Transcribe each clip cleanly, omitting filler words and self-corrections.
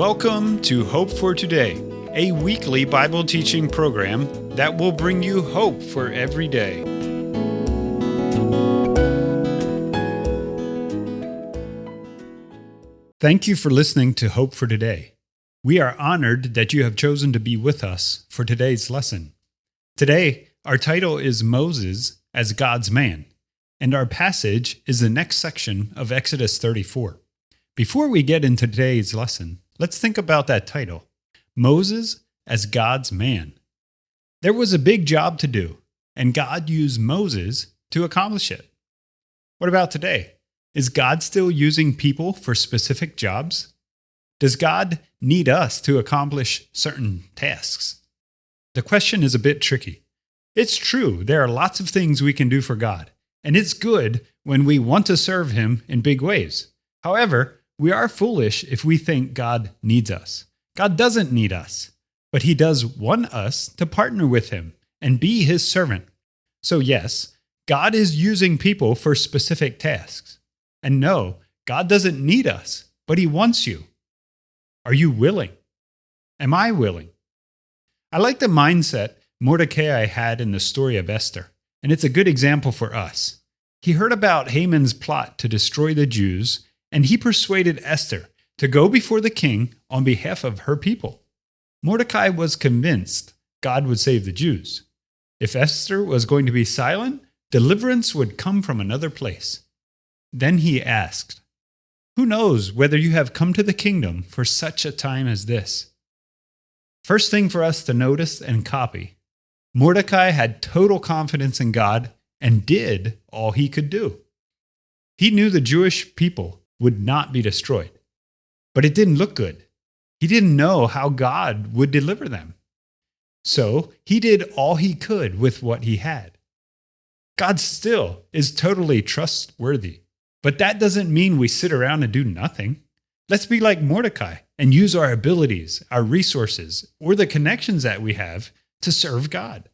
Welcome to Hope for Today, a weekly Bible teaching program that will bring you hope for every day. Thank you for listening to Hope for Today. We are honored that you have chosen to be with us for today's lesson. Today, our title is Moses as God's Man, and our passage is the next section of Exodus 34. Before we get into today's lesson, let's think about that title, Moses as God's Man. There was a big job to do, and God used Moses to accomplish it. What about today? Is God still using people for specific jobs? Does God need us to accomplish certain tasks? The question is a bit tricky. It's true, there are lots of things we can do for God, and it's good when we want to serve Him in big ways. However, we are foolish if we think God needs us. God doesn't need us, but He does want us to partner with Him and be His servant. So yes, God is using people for specific tasks. And no, God doesn't need us, but He wants you. Are you willing? Am I willing? I like the mindset Mordecai had in the story of Esther, and it's a good example for us. He heard about Haman's plot to destroy the Jews, and he persuaded Esther to go before the king on behalf of her people. Mordecai was convinced God would save the Jews. If Esther was going to be silent, deliverance would come from another place. Then he asked, "Who knows whether you have come to the kingdom for such a time as this?" First thing for us to notice and copy, Mordecai had total confidence in God and did all he could do. He knew the Jewish people would not be destroyed, but it didn't look good. He didn't know how God would deliver them. So he did all he could with what he had. God still is totally trustworthy, but that doesn't mean we sit around and do nothing. Let's be like Mordecai and use our abilities, our resources, or the connections that we have to serve God.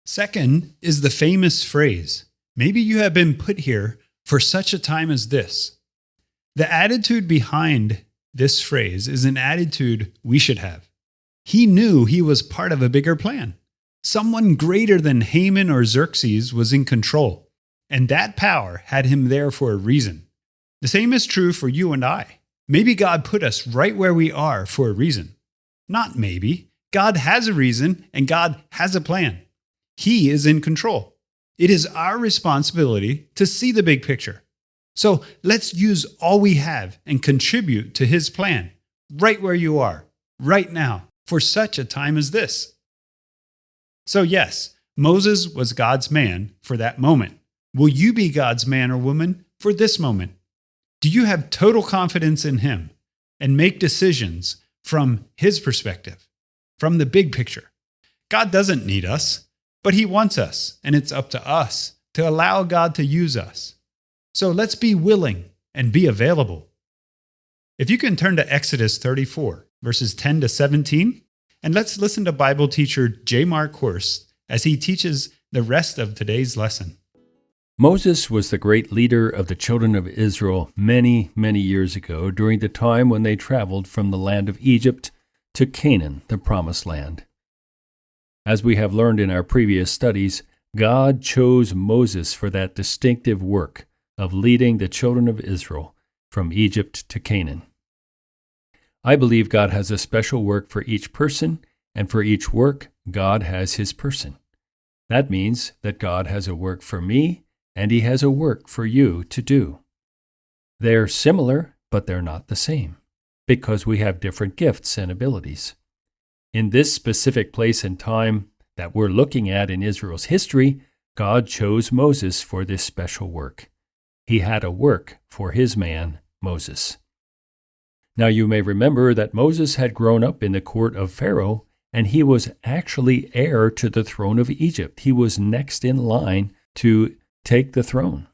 Second is the famous phrase, "Maybe you have been put here for such a time as this." The attitude behind this phrase is an attitude we should have. He knew he was part of a bigger plan. Someone greater than Haman or Xerxes was in control, and that power had him there for a reason. The same is true for you and I. Maybe God put us right where we are for a reason. Not maybe. God has a reason, and God has a plan. He is in control. It is our responsibility to see the big picture. So let's use all we have and contribute to His plan, right where you are, right now, for such a time as this. So yes, Moses was God's man for that moment. Will you be God's man or woman for this moment? Do you have total confidence in Him and make decisions from His perspective, from the big picture? God doesn't need us, but He wants us, and it's up to us to allow God to use us. So let's be willing and be available. If you can turn to Exodus 34, verses 10 to 17, and let's listen to Bible teacher J. Mark Horst as he teaches the rest of today's lesson. Moses was the great leader of the children of Israel many, many years ago during the time when they traveled from the land of Egypt to Canaan, the promised land. As we have learned in our previous studies, God chose Moses for that distinctive work of leading the children of Israel from Egypt to Canaan. I believe God has a special work for each person, and for each work, God has His person. That means that God has a work for me, and He has a work for you to do. They're similar, but they're not the same, because we have different gifts and abilities. In this specific place and time that we're looking at in Israel's history, God chose Moses for this special work. He had a work for His man, Moses. Now you may remember that Moses had grown up in the court of Pharaoh, and he was actually heir to the throne of Egypt. He was next in line to take the throne.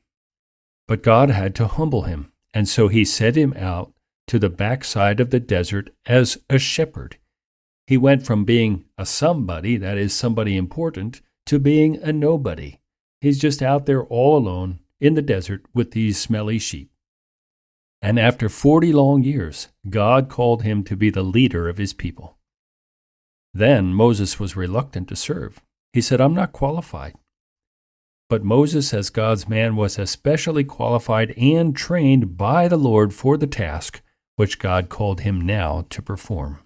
But God had to humble him, and so He sent him out to the backside of the desert as a shepherd. He went from being a somebody, that is somebody important, to being a nobody. He's just out there all alone in the desert with these smelly sheep. And after 40 long years, God called him to be the leader of his people. Then Moses was reluctant to serve. He said, "I'm not qualified." But Moses, as God's man, was especially qualified and trained by the Lord for the task which God called him now to perform.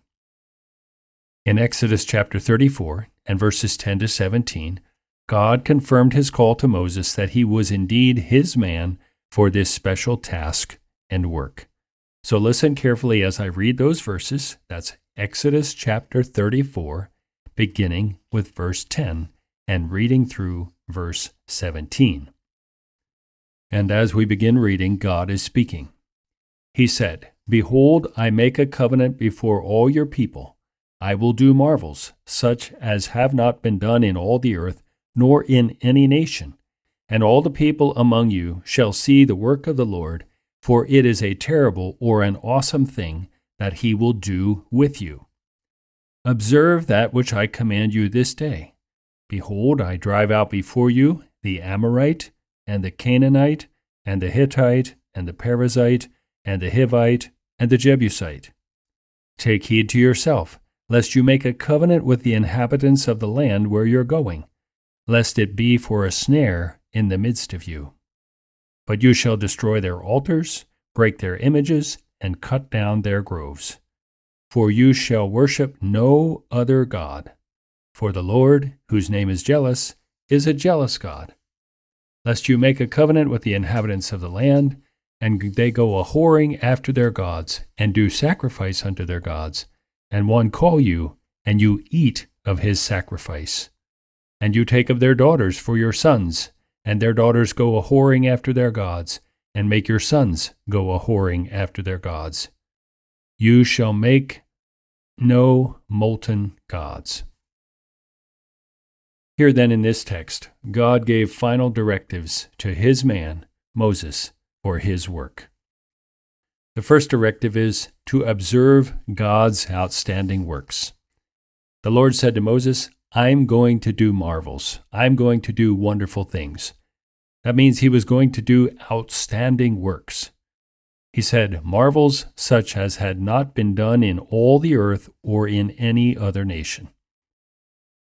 In Exodus chapter 34 and verses 10 to 17, God confirmed his call to Moses that he was indeed his man for this special task and work. So listen carefully as I read those verses. That's Exodus chapter 34, beginning with verse 10 and reading through verse 17. And as we begin reading, God is speaking. He said, "Behold, I make a covenant before all your people. I will do marvels, such as have not been done in all the earth, nor in any nation. And all the people among you shall see the work of the Lord, for it is a terrible or an awesome thing that he will do with you. Observe that which I command you this day. Behold, I drive out before you the Amorite, and the Canaanite, and the Hittite, and the Perizzite, and the Hivite, and the Jebusite. Take heed to yourself, lest you make a covenant with the inhabitants of the land where you're going, lest it be for a snare in the midst of you. But you shall destroy their altars, break their images, and cut down their groves. For you shall worship no other God. For the Lord, whose name is jealous, is a jealous God. Lest you make a covenant with the inhabitants of the land, and they go a whoring after their gods, and do sacrifice unto their gods, and one call you, and you eat of his sacrifice. And you take of their daughters for your sons, and their daughters go a whoring after their gods, and make your sons go a whoring after their gods. You shall make no molten gods." Here then in this text, God gave final directives to his man, Moses, for his work. The first directive is to observe God's outstanding works. The Lord said to Moses, "I'm going to do marvels. I'm going to do wonderful things." That means he was going to do outstanding works. He said, "Marvels such as had not been done in all the earth or in any other nation."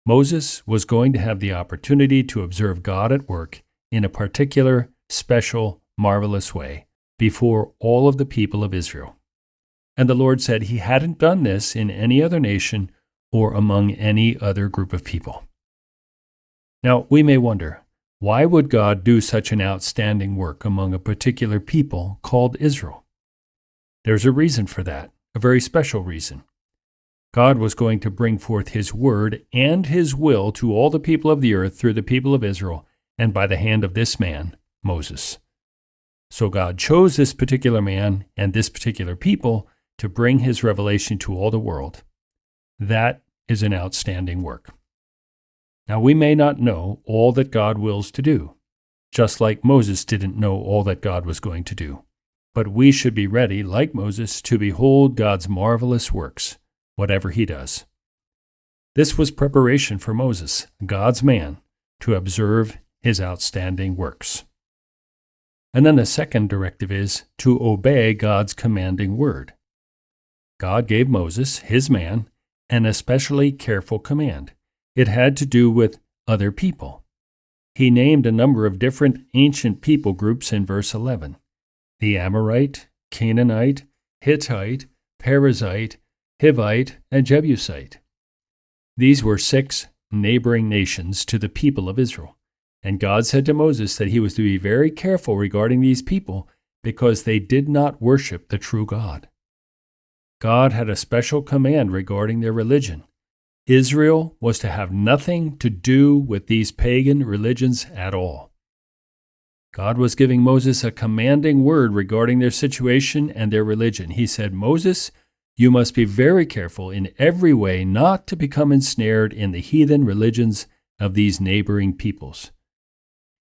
Moses was going to have the opportunity to observe God at work in a particular, special, marvelous way before all of the people of Israel. And the Lord said he hadn't done this in any other nation or among any other group of people. Now, we may wonder, why would God do such an outstanding work among a particular people called Israel? There's a reason for that, a very special reason. God was going to bring forth his word and his will to all the people of the earth through the people of Israel and by the hand of this man, Moses. So God chose this particular man and this particular people to bring his revelation to all the world. That is an outstanding work. Now, we may not know all that God wills to do, just like Moses didn't know all that God was going to do. But we should be ready, like Moses, to behold God's marvelous works, whatever he does. This was preparation for Moses, God's man, to observe his outstanding works. And then the second directive is to obey God's commanding word. God gave Moses, his man, an especially careful command. It had to do with other people. He named a number of different ancient people groups in verse 11. The Amorite, Canaanite, Hittite, Perizzite, Hivite, and Jebusite. These were 6 neighboring nations to the people of Israel. And God said to Moses that he was to be very careful regarding these people because they did not worship the true God. God had a special command regarding their religion. Israel was to have nothing to do with these pagan religions at all. God was giving Moses a commanding word regarding their situation and their religion. He said, "Moses, you must be very careful in every way not to become ensnared in the heathen religions of these neighboring peoples."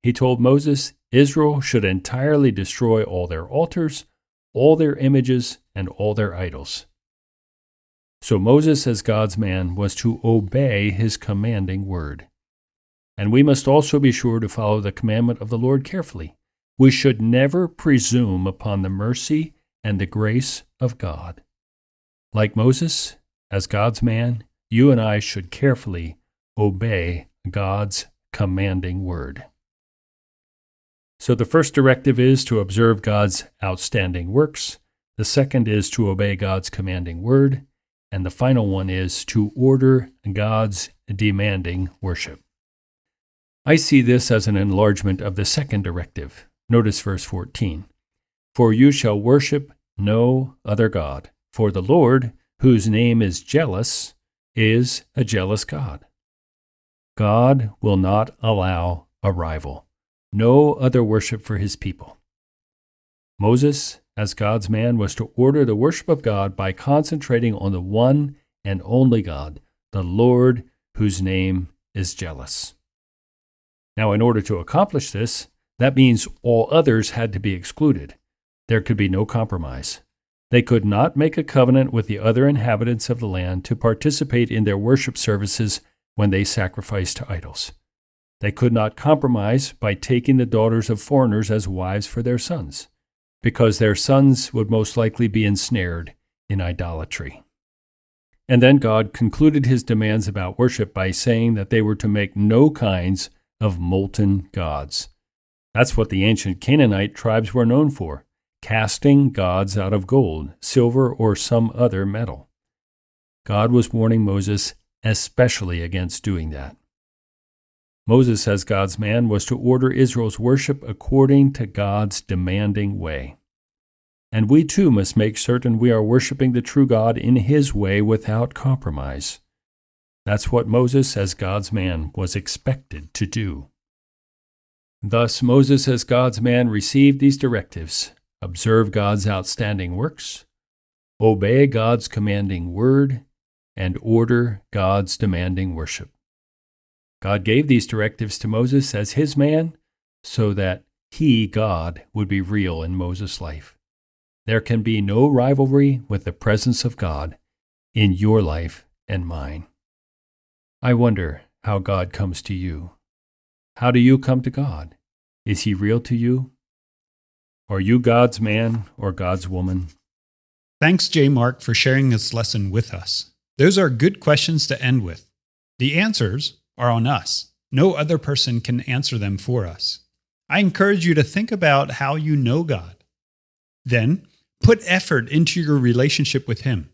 He told Moses Israel should entirely destroy all their altars, all their images, and all their idols. So Moses, as God's man, was to obey his commanding word. And we must also be sure to follow the commandment of the Lord carefully. We should never presume upon the mercy and the grace of God. Like Moses, as God's man, you and I should carefully obey God's commanding word. So the first directive is to observe God's outstanding works. The second is to obey God's commanding word. And the final one is to order God's demanding worship. I see this as an enlargement of the second directive. Notice verse 14. For you shall worship no other God, for the Lord, whose name is jealous, is a jealous God. God will not allow a rival, no other worship for his people. Moses, as God's man, was to order the worship of God by concentrating on the one and only God, the Lord, whose name is jealous. Now, in order to accomplish this, that means all others had to be excluded. There could be no compromise. They could not make a covenant with the other inhabitants of the land to participate in their worship services when they sacrificed to idols. They could not compromise by taking the daughters of foreigners as wives for their sons, because their sons would most likely be ensnared in idolatry. And then God concluded his demands about worship by saying that they were to make no kinds of molten gods. That's what the ancient Canaanite tribes were known for, casting gods out of gold, silver, or some other metal. God was warning Moses especially against doing that. Moses, as God's man, was to order Israel's worship according to God's demanding way. And we too must make certain we are worshiping the true God in his way without compromise. That's what Moses, as God's man, was expected to do. Thus, Moses, as God's man, received these directives: observe God's outstanding works, obey God's commanding word, and order God's demanding worship. God gave these directives to Moses as his man so that he, God, would be real in Moses' life. There can be no rivalry with the presence of God in your life and mine. I wonder how God comes to you. How do you come to God? Is he real to you? Are you God's man or God's woman? Thanks, J. Mark, for sharing this lesson with us. Those are good questions to end with. The answers are on us. No other person can answer them for us. I encourage you to think about how you know God. Then, put effort into your relationship with him.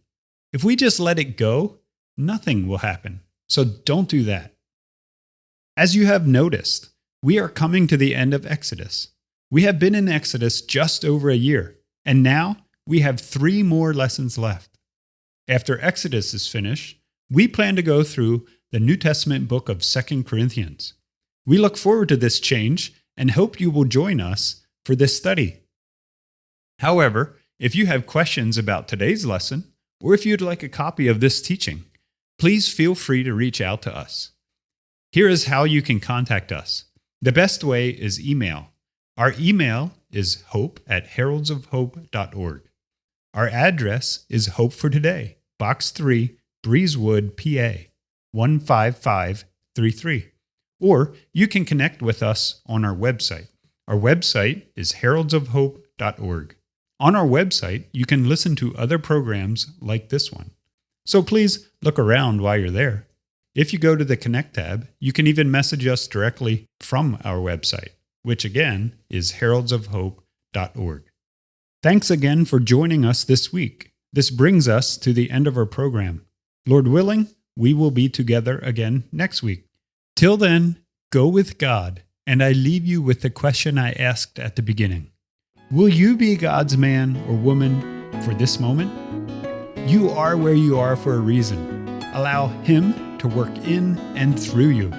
If we just let it go, nothing will happen. So don't do that. As you have noticed, we are coming to the end of Exodus. We have been in Exodus just over a year, and now we have 3 more lessons left. After Exodus is finished, we plan to go through the New Testament book of 2 Corinthians. We look forward to this change and hope you will join us for this study. However, if you have questions about today's lesson, or if you'd like a copy of this teaching, please feel free to reach out to us. Here is how you can contact us. The best way is email. Our email is hope@heraldsofhope.org. Our address is Hope for Today, Box 3, Breezewood, PA, 15533. Or you can connect with us on our website. Our website is heraldsofhope.org. On our website, you can listen to other programs like this one. So please look around while you're there. If you go to the Connect tab, you can even message us directly from our website, which again is heraldsofhope.org. Thanks again for joining us this week. This brings us to the end of our program. Lord willing, we will be together again next week. Till then, go with God, and I leave you with the question I asked at the beginning. Will you be God's man or woman for this moment? You are where you are for a reason. Allow him to work in and through you.